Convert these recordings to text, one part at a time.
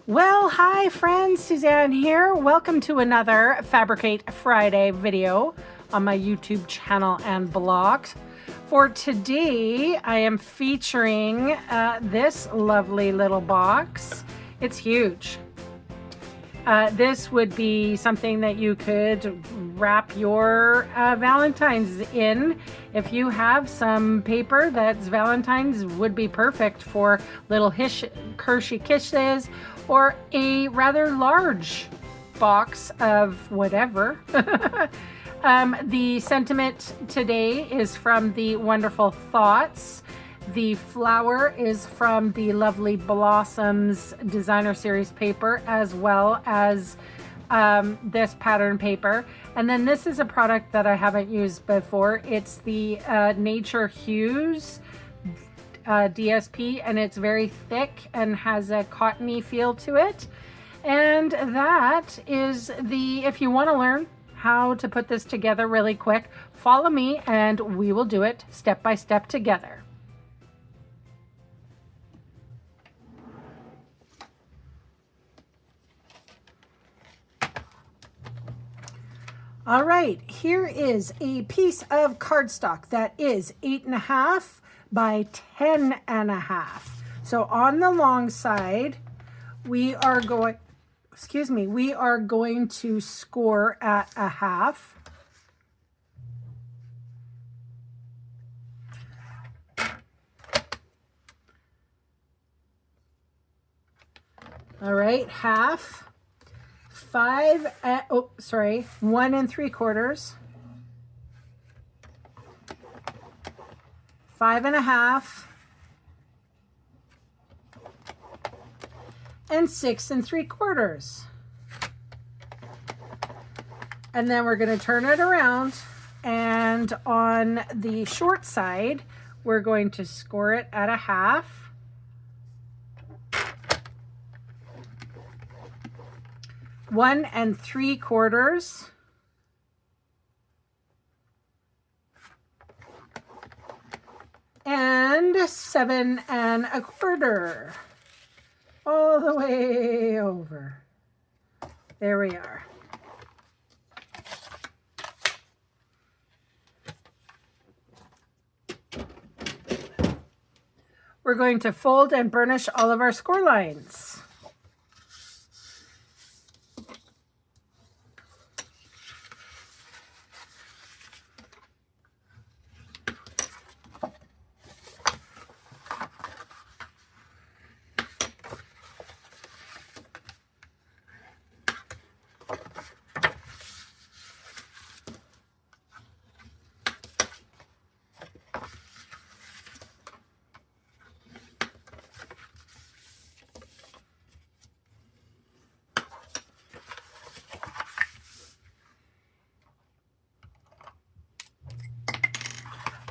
Well, hi friends, Suzanne here. Welcome to another Fabricate Friday video on my YouTube channel and blog. For today, I am featuring this lovely little box. It's huge. This would be something that you could wrap your Valentine's in. If you have some paper that's Valentine's, would be perfect for little Hershey kisses or a rather large box of whatever. The sentiment today is from the Wonderful Thoughts. The flower is from the Lovely Blossoms Designer Series paper, as well as this pattern paper. And then this is a product that I haven't used before. It's the Nature Hues DSP, and it's very thick and has a cottony feel to it. And that is if you want to learn how to put this together really quick, follow me and we will do it step by step together. All right, here is a piece of cardstock that is 8.5 by 10.5. So on the long side, we are going to score at a half. All right, half. 1 3/4, 5.5, and 6 3/4. And then we're going to turn it around, and on the short side, we're going to score it at a half. 1 3/4, and 7 1/4, all the way over. There we are. We're going to fold and burnish all of our score lines.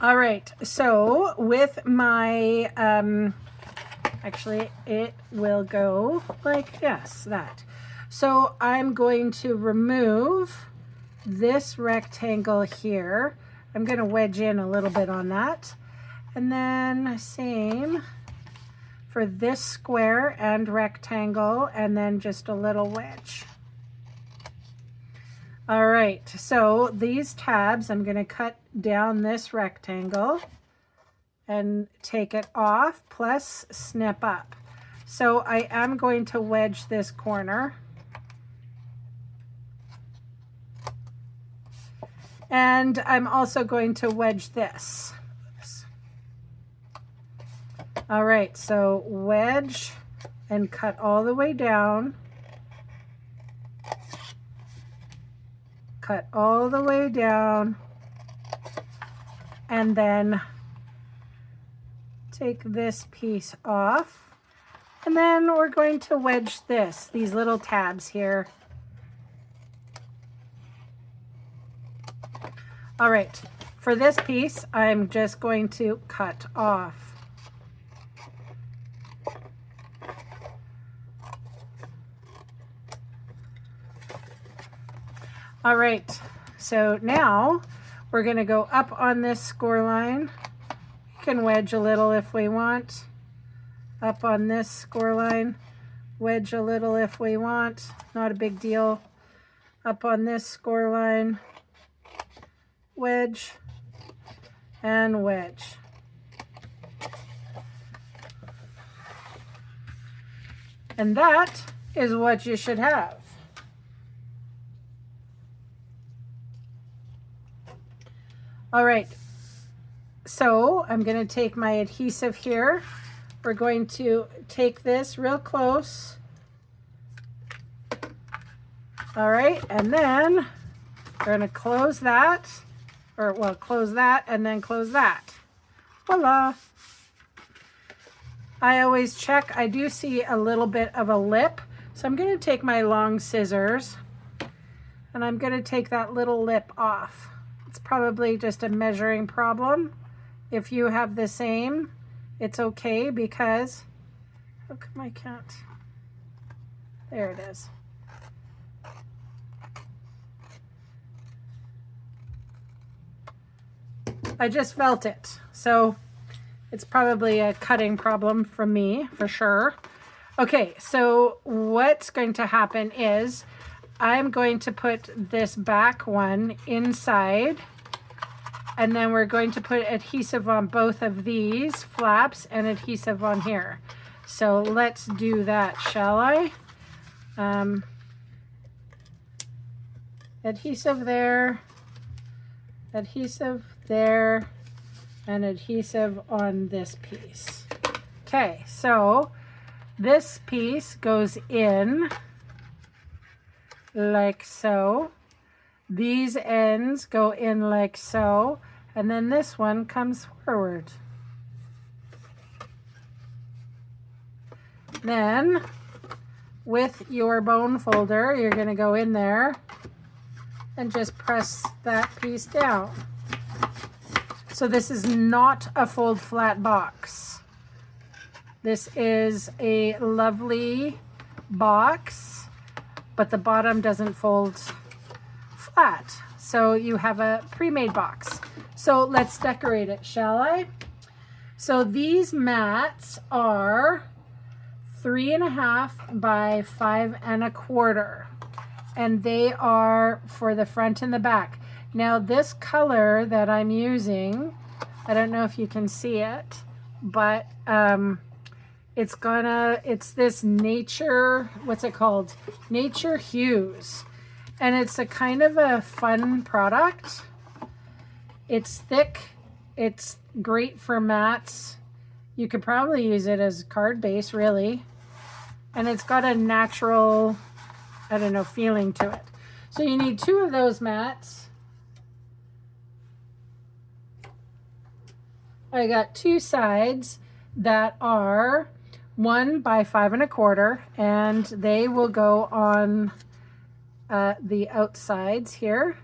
All right, so with my, actually it will go like this, that. So I'm going to remove this rectangle here. I'm going to wedge in a little bit on that. And then same for this square and rectangle, and then just a little wedge. All right, so these tabs, I'm going to cut down this rectangle and take it off, plus snip up. So I am going to wedge this corner. And I'm also going to wedge this. Oops. All right, so wedge and cut all the way down. Cut all the way down, and then take this piece off, and then we're going to wedge these little tabs here. All right, for this piece, I'm just going to cut off. All right, so now we're going to go up on this score line. We can wedge a little if we want. Up on this score line, wedge a little if we want, not a big deal. Up on this score line, wedge and wedge. And that is what you should have. All right, so I'm going to take my adhesive here. We're going to take this real close. All right, and then we're going to close that, or well, close that and then close that. Voila. I always check. I do see a little bit of a lip, so I'm going to take my long scissors and I'm going to take that little lip off. It's probably just a measuring problem. If you have the same, it's okay, because how come I can't? There it is. I just felt it, so it's probably a cutting problem from me for sure. Okay, so what's going to happen is I'm going to put this back one inside, and then we're going to put adhesive on both of these flaps and adhesive on here. So let's do that, shall I? Adhesive there, adhesive there, and adhesive on this piece. Okay, so this piece goes in like so. These ends go in like so, and then this one comes forward. Then with your bone folder, you're going to go in there and just press that piece down. So this is not a fold flat box. This is a lovely box, but the bottom doesn't fold flat. So you have a pre-made box. So let's decorate it, shall I? So these mats are 3.5 by 5.25, and they are for the front and the back. Now this color that I'm using, I don't know if you can see it, but it's this nature, what's it called? Nature Hues. And it's a kind of a fun product. It's thick. It's great for mats. You could probably use it as card base, really. And it's got a natural, I don't know, feeling to it. So you need 2 of those mats. I got 2 sides that are 1 by 5.25, and they will go on the outsides here.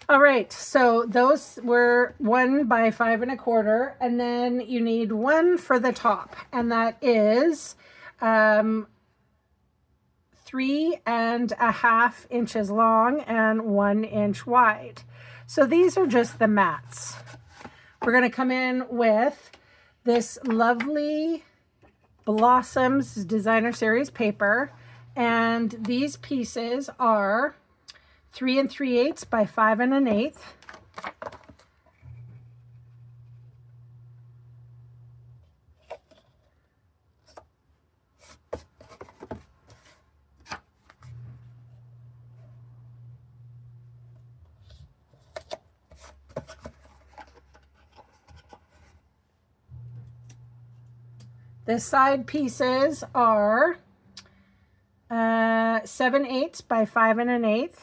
All right, so those were 1 by 5.25, and then you need 1 for the top, and that is 3.5 inches long and 1 inch wide. So these are just the mats. We're going to come in with this lovely Blossoms Designer Series paper, and these pieces are 3 3/8 by 5 1/8. The side pieces are 7/8 by 5 1/8.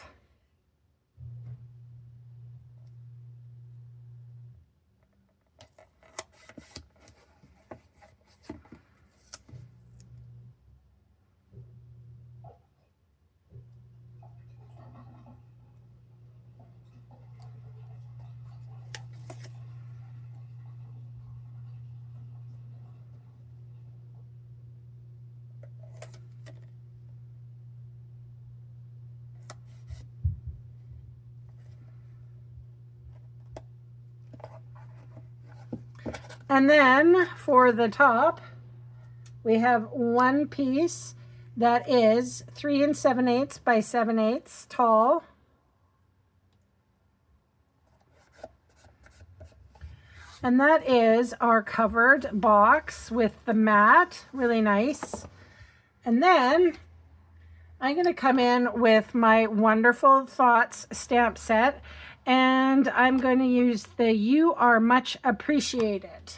And then for the top, we have one piece that is 3 7/8 by 7/8 tall. And that is our covered box with the mat, really nice. And then I'm going to come in with my Wonderful Thoughts stamp set, and I'm going to use the You Are Much Appreciated.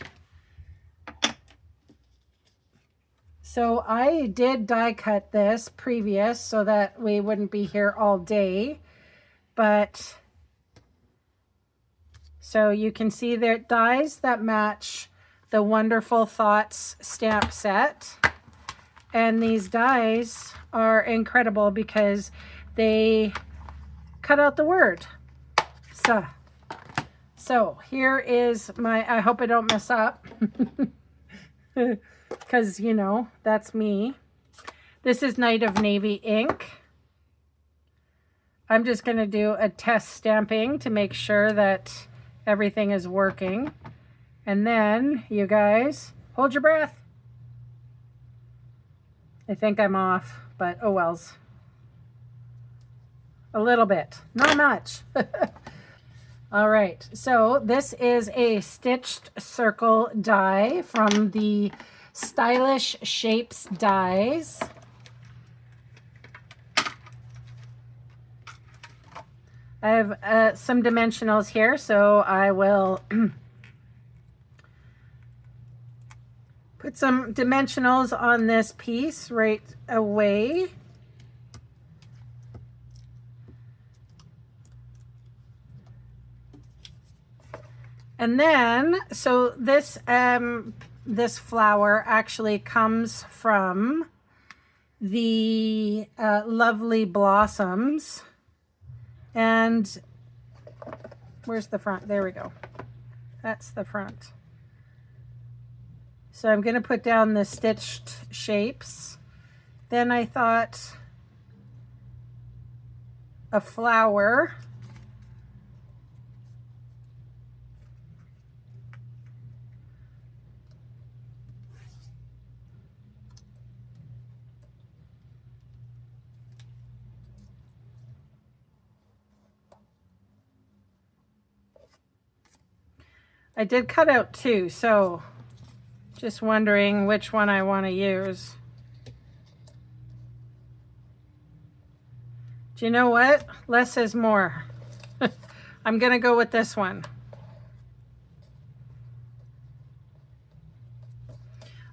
So I did die cut this previous so that we wouldn't be here all day, but so you can see there dies that match the Wonderful Thoughts stamp set. And these dies are incredible because they cut out the word. So here is my, I hope I don't mess up because, you know, that's me. This is Night of Navy ink. I'm just going to do a test stamping to make sure that everything is working. And then, you guys, hold your breath. I think I'm off, but oh wells. A little bit, not much. All right, so this is a stitched circle die from the Stylish Shapes dies. I have some dimensionals here, so I will put some dimensionals on this piece right away. And then, so this this flower actually comes from the Lovely Blossoms. And where's the front? There we go. That's the front. So I'm going to put down the stitched shapes. Then I thought a flower. I did cut out two, so just wondering which one I want to use. Do you know what? Less is more. I'm going to go with this one.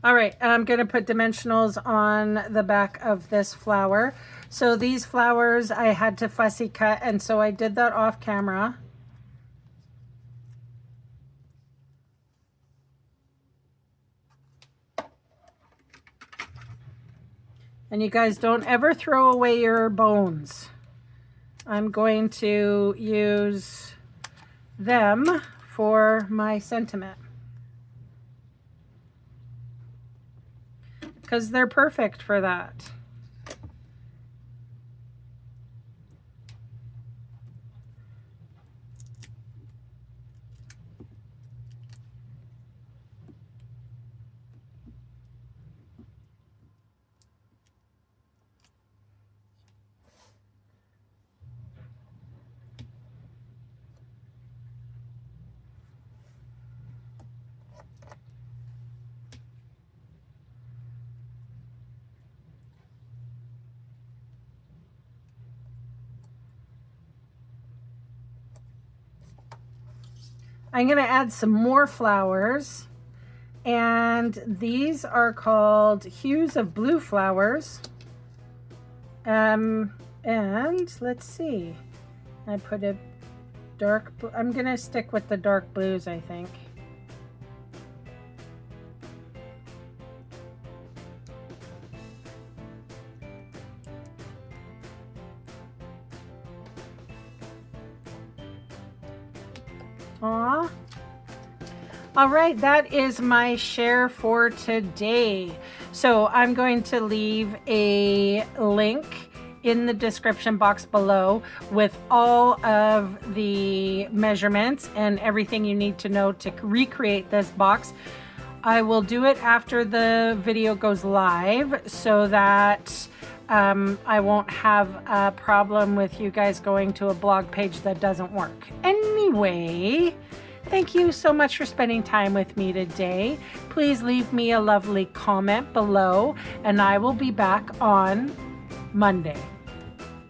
All right, I'm going to put dimensionals on the back of this flower. So these flowers I had to fussy cut, and so I did that off camera. And you guys don't ever throw away your bones. I'm going to use them for my sentiment, because they're perfect for that. I'm going to add some more flowers, and these are called Hues of Blue Flowers. And let's see, I put a dark, I'm going to stick with the dark blues, I think. Aw. All right, that is my share for today. So I'm going to leave a link in the description box below with all of the measurements and everything you need to know to recreate this box. I will do it after the video goes live so that I won't have a problem with you guys going to a blog page that doesn't work. Anyway, thank you so much for spending time with me today. Please leave me a lovely comment below, and I will be back on Monday.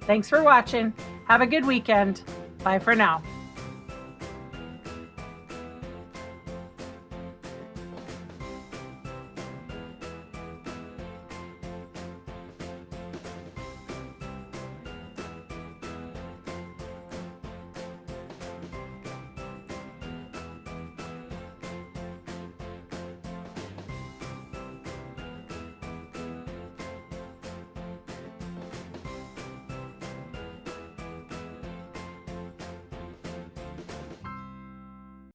Thanks for watching. Have a good weekend. Bye for now.